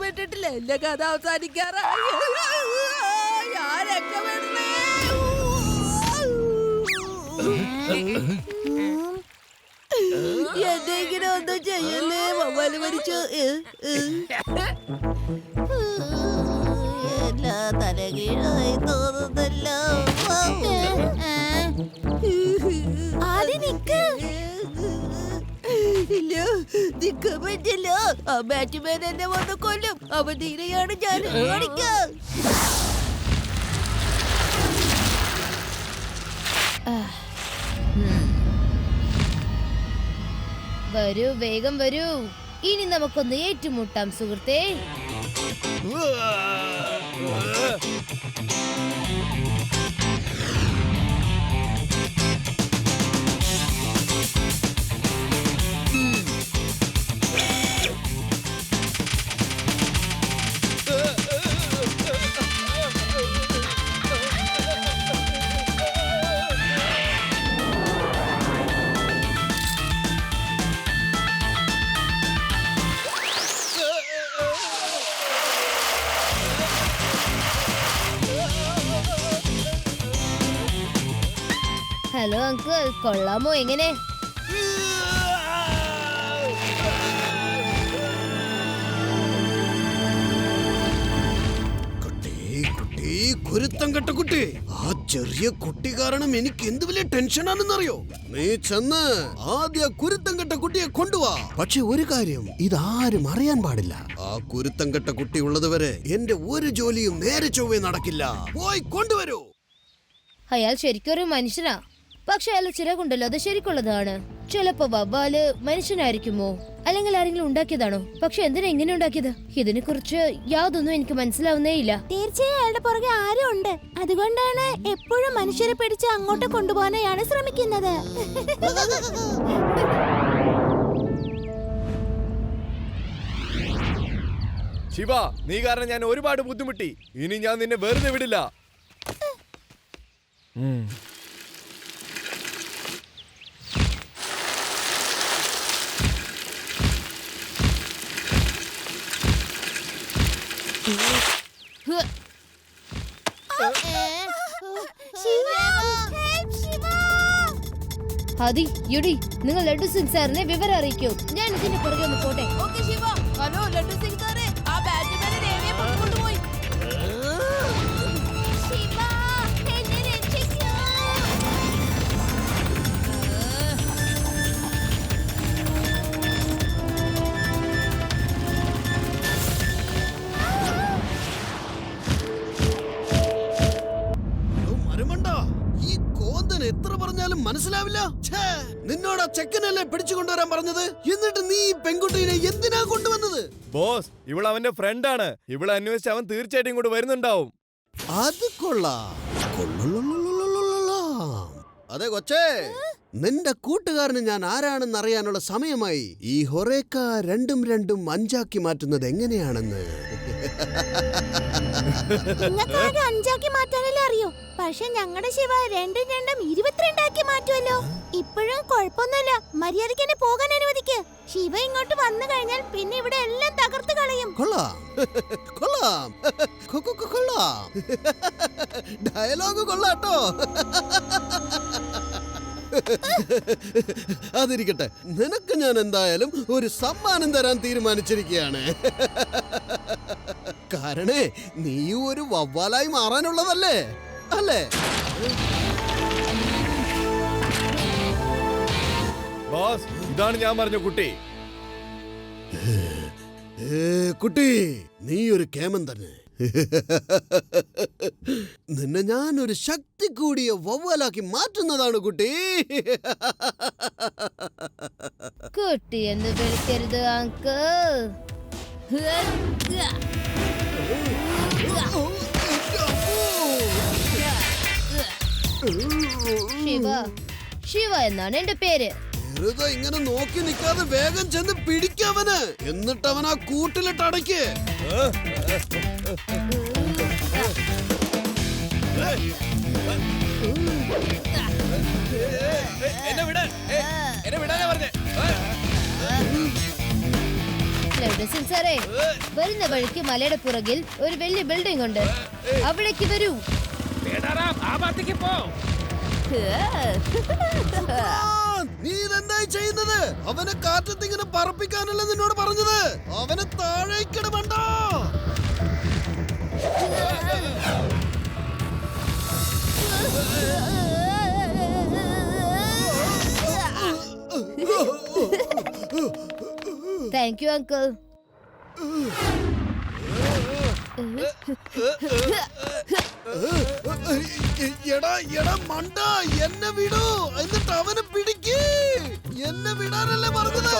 രക്ഷപ്പെട്ടിട്ടില്ല. എന്റെ കഥ അവസാനിക്കാറായി. ഞാൻ രക്ഷപ്പെടണേ. എന്തെങ്കിലും ഒന്നും ചെയ്യല്ലേ. വവ്വാല് മരിച്ചു. എല്ലാ തലകീഴായി തോന്നുന്നല്ലോ. ഇല്ല, നിൽക്കാൻ പറ്റില്ല. ആ ബാറ്റ്മാൻ എന്നെ വന്ന് കൊല്ലും. അവൻ തീരെയാണ് ഞാൻ കാണിക്കാം. വരൂ, വേഗം വരൂ. ഇനി നമുക്കൊന്ന് ഏറ്റുമുട്ടാം സുഹൃത്തേ. ഹലോ അങ്കിൾ, കൊള്ളാമോ? എങ്ങനെ? കുരുത്തം കെട്ട കുട്ടി, ആ ചെറിയ കുട്ടി കാരണം എനിക്ക് എന്ത് വലിയ ടെൻഷനാണെന്നറിയോ? നീ ചെന്ന് ആദ്യ കുരുത്തം കെട്ട കുട്ടിയെ കൊണ്ടുവാ. പക്ഷെ ഒരു കാര്യം, ഇതാരും അറിയാൻ പാടില്ല. ആ കുരുത്തം കെട്ട കുട്ടി ഉള്ളതുവരെ എന്റെ ഒരു ജോലിയും നേരെ ചൊവ്വേ നടക്കില്ല. പോയി കൊണ്ടുവരൂ. അയാൾ ശരിക്കൊരു മനുഷ്യനാ. പക്ഷെ അയാൾ ചിറകുണ്ടല്ലോ, അത് ശരിക്കുള്ളതാണ്. ചിലപ്പോ വവ്വാല് മനുഷ്യനായിരിക്കുമോ, അല്ലെങ്കിൽ ആരെങ്കിലും ഉണ്ടാക്കിയതാണോ? പക്ഷെ എന്തിനാ എങ്ങനെ ഉണ്ടാക്കിയത്? ഇതിനെ കുറിച്ച് യാതൊന്നും എനിക്ക് മനസ്സിലാവുന്നേ ഇല്ല. തീർച്ചയായും അയാളുടെ പുറകെ ആരും ഉണ്ട്. അതുകൊണ്ടാണ് എപ്പോഴും മനുഷ്യരെ പിടിച്ച് അങ്ങോട്ട് കൊണ്ടുപോകാനാണ് ശ്രമിക്കുന്നത്. ശിവ, നീ കാരണം ഞാൻ ഒരുപാട് ബുദ്ധിമുട്ടി. ഇനി ഞാൻ നിന്നെ വെറുതെ വിടില്ല. ഹതി, യുഡി, നിങ്ങൾ ലഡ്ഡു സിംഗ് സാറിനെ വിവരം അറിയിക്കൂ. ഞാൻ ഇതിന്റെ പുറകെ ഒന്ന് പോട്ടെ. ഓക്കേ ശിവ. ഹലോ ലഡ്ഡു സിംഗ് സാറേ, ആ ബാറ്റ്മാനെ ദേവിയെ കൊണ്ടുപോയി. എത്ര പറഞ്ഞാലും മനസ്സിലാവില്ല. നിന്നോട് ആ ചെക്കനല്ലേ പിടിച്ചു കൊണ്ടുവരാൻ പറഞ്ഞത്? എന്നിട്ട് നീ ഈ പെൺകുട്ടീനെ എന്തിനാ കൊണ്ടുവന്നത്? ബോസ്, ഇവൾ അവന്റെ ഫ്രണ്ടാണ്. ഇവളെ അന്വേഷിച്ച് അവൻ തീർച്ചയായിട്ടും ഇങ്ങോട്ട് വരുന്നുണ്ടാവും. അത് കൊള്ളാം. അതെ കൊച്ചേ, നിന്റെ കൂട്ടുകാരന് ഞാൻ ആരാണെന്ന് അറിയാനുള്ള സമയമായി. ഈ ഹൊറേക്ക രണ്ടും രണ്ടും അഞ്ചാക്കി മാറ്റുന്നത് എങ്ങനെയാണെന്ന്. നിങ്ങൾക്ക് 5 മാറ്റാനല്ലേ അറിയോ? പക്ഷെ ഞങ്ങളുടെ ശിവ 2 2 22 ആക്കി മാറ്റുമല്ലോ. ഇപ്പോഴും കുഴപ്പമൊന്നുമില്ല. മര്യാദയ്ക്ക് എന്നെ പോകാൻ അനുവദിക്ക്. ശിവ ഇങ്ങോട്ട് വന്നു കഴിഞ്ഞാൽ പിന്നെ ഇവിടെ എല്ലാം തകർത്ത് കളയും. കൊള്ളാം, കൊള്ളാം, കൊള്ളാം. ഡയലോഗ് കൊള്ളാട്ടോ. അതിരിക്കട്ടെ, നിനക്ക് ഞാൻ എന്തായാലും ഒരു സമ്മാനം തരാൻ തീരുമാനിച്ചിരിക്കുകയാണ്. കാരണേ നീ ഒരു വവ്വാലായി മാറാനുള്ളതല്ലേ അല്ലേ? ബോസ്, ഇതാണ് ഞാൻ പറഞ്ഞ കുട്ടി. കുട്ടി, നീ ഒരു കേമൻ തന്നെ. നിന്നെ ഞാൻ ഒരു ശക്തി കൂടിയ വവ്വാലാക്കി മാറ്റുന്നതാണ് കുട്ടി. കുട്ടി എന്ന് വിളിക്കരുത് അങ്കിൾ. ശിവ, ശിവ എന്നാണ് എന്റെ പേര്. വെറുതെ ഇങ്ങനെ നോക്കി നിൽക്കാതെ വേഗം ചെന്ന് പിടിക്കവന്. എന്നിട്ട് അവൻ ആ കൂട്ടിലിട്ട് അടയ്ക്ക്. ലഡ്ഡു മെസ്സിൻ സാറേ, വരുന്ന വഴിക്ക് മലയുടെ പുറകിൽ ഒരു വലിയ ബിൽഡിംഗ് ഉണ്ട്. അവിടേക്ക് വരൂ. നീ ഇതെന്തായി ചെയ്യുന്നത്? അവനെ കാറ്റത്ത് ഇങ്ങനെ പറപ്പിക്കാനല്ല നിന്നോട് പറഞ്ഞത്. അവനെ താഴേക്കിടണ്ടോ? Thank you uncle. എടാ മണ്ട, എന്നെ വിടൂ. എന്നിട്ട് അവനെ പിടിക്ക്. എന്നെ വിടാനല്ലേ പറഞ്ഞത്?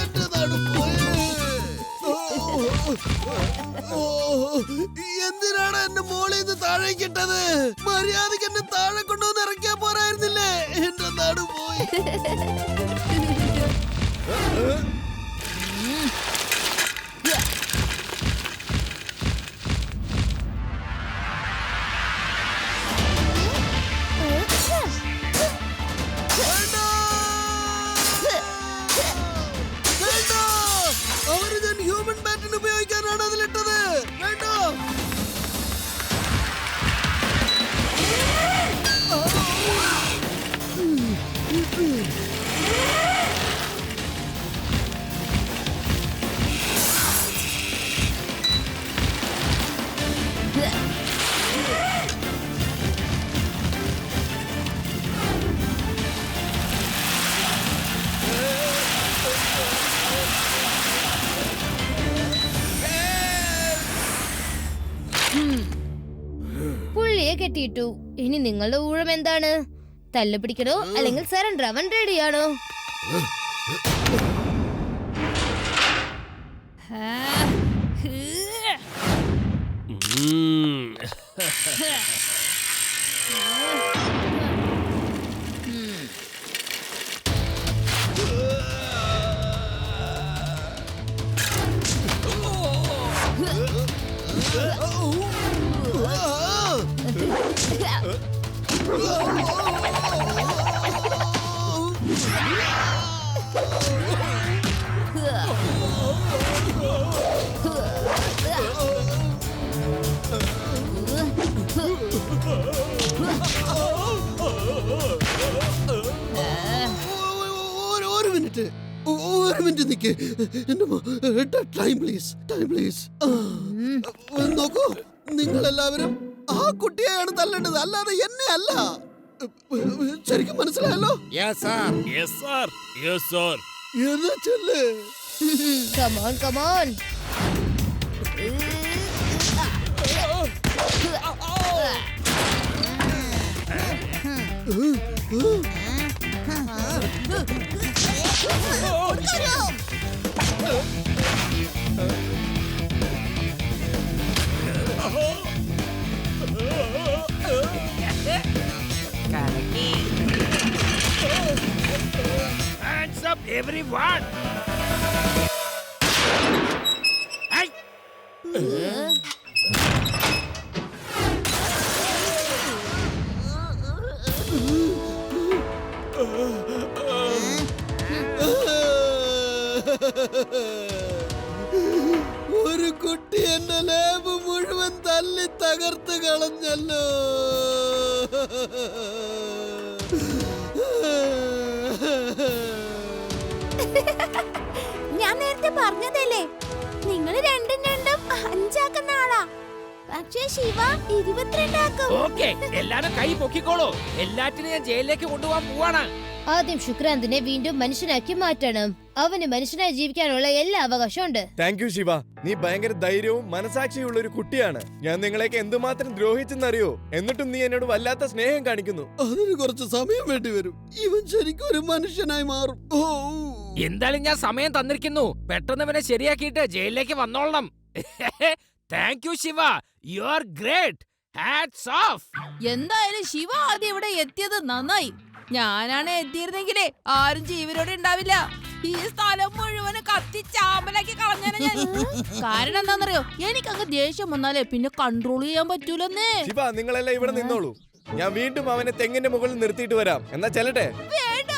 എന്റെ നാട് പോയേ. എന്തിനാണ് എന്നെ മോളിൽ നിന്ന് താഴേക്കിട്ടത്? മര്യാദക്ക് എന്നെ താഴെ കൊണ്ടുവന്ന് ഇറക്കിയാ പോരായിരുന്നില്ലേ? എന്റെ നാട് പോയി. അവര് ഞാൻ ഹ്യൂമൻ ബാറ്റിന് ഉപയോഗിക്കാനാണ് അതിലിട്ടത്. വേണ്ടോ? പുള്ളിയെ കെട്ടിയിട്ടു. ഇനി നിങ്ങളുടെ ഊഴം എന്താണ്? തല്ലു പിടിക്കണോ അല്ലെങ്കിൽ സറണ്ടർ അവൻ റെഡിയാണോ? ഒരു മിനിറ്റ് നിക്ക്. Time please. നോക്കൂ, നിങ്ങളെല്ലാവരും ആ കുട്ടിയെയാണ് തല്ലേണ്ടത്, അല്ലാതെ എന്നെ അല്ല. ശരിക്കും മനസ്സിലായല്ലോ? എന്നാ ചെല്ല്. Come on, come on. Hands up, everyone! Hey! ഒരു കുട്ടി എന്റെ ലാബ് മുഴുവൻ തല്ലി തകർത്ത് കളഞ്ഞല്ലോ. ഞാൻ നേരത്തെ പറഞ്ഞതല്ലേ, നിങ്ങൾ രണ്ടും അഞ്ചാക്കുന്ന ആളാ. പക്ഷേ ശിവ 22 ആക്കും. ഓക്കേ, എല്ലാരും കൈ പൊക്കിക്കോളൂ. എല്ലാറ്റിനും ഞാൻ ജയിലിലേക്ക് കൊണ്ടുപോകാൻ പോവാണ്. ആദ്യം ശുക്രാന്തിനെ വീണ്ടും മനുഷ്യനാക്കി മാറ്റണം. അവന് മനുഷ്യനായി ജീവിക്കാനുള്ള എല്ലാ അവകാശമുണ്ട്. Thank you Shiva. നീ ഭയങ്കര ധൈര്യവും മനസാക്ഷിയുള്ള ഒരു കുട്ടിയാണ്. ഞാൻ നിങ്ങളെയൊക്കെ എന്തുമാത്രം ദ്രോഹിച്ചെന്നറിയോ? എന്നിട്ടും നീ എന്നോട് വല്ലാത്ത സ്നേഹം കാണിക്കുന്നു. അതിന് കുറച്ച് സമയം വേണ്ടി വരും. ഇവൻ ശരിക്കും ഒരു മനുഷ്യനായി മാറും. എന്തായാലും ഞാൻ സമയം തന്നിരിക്കുന്നു. പെട്ടെന്ന് ഇവനെ ശരിയാക്കിയിട്ട് ജയിലിലേക്ക് വന്നോളണം. Thank you Shiva, you are great. Hats off. എന്തായാലും ശിവ ആദ്യം ഇവിടെ എത്തിയത് നന്നായി. ഞാനാണ് എത്തിയിരുന്നെങ്കിലേ ആരും ജീവനോടെ ഉണ്ടാവില്ല. ഈ സ്ഥലം മുഴുവൻ കത്തിച്ചാമ്പലാക്കി കളഞ്ഞാണ് ഞാൻ. കാരണം എന്താണെന്നറിയോ? എനിക്കങ്ങ് ദേഷ്യം വന്നാലേ പിന്നെ കൺട്രോൾ ചെയ്യാൻ പറ്റൂലെന്നേ. ശിവ, നിങ്ങളെല്ലാം ഇവിടെ നിന്നോളൂ. ഞാൻ വീണ്ടും അവനെ തെങ്ങിന്റെ മുകളിൽ നിർത്തിയിട്ട് വരാം. എന്നാ ചെല്ലട്ടെ? വേണ്ട.